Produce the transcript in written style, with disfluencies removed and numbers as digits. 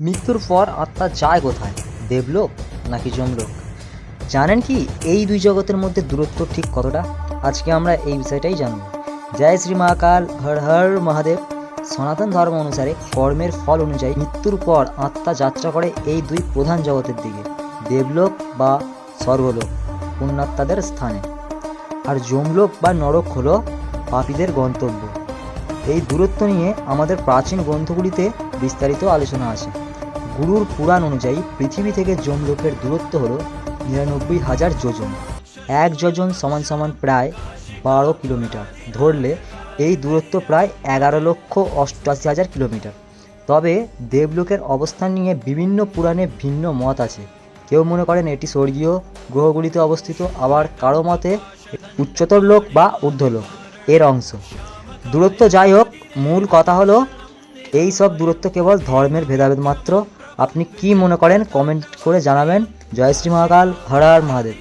মৃত্যুর পর আত্মা যায় কোথায়? দেবলোক নাকি যমলোক? জানেন কি এই দুই জগতের মধ্যে দূরত্ব ঠিক কতটা? আজকে আমরা এই বিষয়টাই জানব। জয় শ্রী মহাকাল, হর হর মহাদেব। সনাতন ধর্ম অনুসারে কর্মের ফল অনুযায়ী মৃত্যুর পর আত্মা যাত্রা করে এই দুই প্রধান জগতের দিকে, দেবলোক বা স্বর্গলোক পুণ্যাত্মাদের স্থানে, আর যমলোক বা নরক হলো পাপীদের গন্তব্য। এই দূরত্ব নিয়ে আমাদের প্রাচীন গ্রন্থগুলিতে বিস্তারিত আলোচনা আছে। গুরুর পুরাণ অনুযায়ী পৃথিবী থেকে যমলোকের দূরত্ব হলো ৯৯,০০০ যোজন। ১ যোজন সমান সমান প্রায় ১২ কিলোমিটার। ধরলে এই দূরত্ব প্রায় ১১,৮৮,০০০ কিলোমিটার। তবে দেবলোকের অবস্থান নিয়ে বিভিন্ন পুরাণে ভিন্ন মত আছে। কেউ মনে করেন এটি স্বর্গীয় গ্রহগুলিতে অবস্থিত, আবার কারো মতে উচ্চতর লোক বা ঊর্ধ্বলোক এর অংশ। দূরত্ব যাই হোক, মূল কথা হলো এই সব দূরত্ব কেবল ধর্মের ভেদাভেদ মাত্র। আপনি কি মনে করেন কমেন্ট করে জানাবেন। জয় শ্রী মহাকাল, হর হর মহাদেব।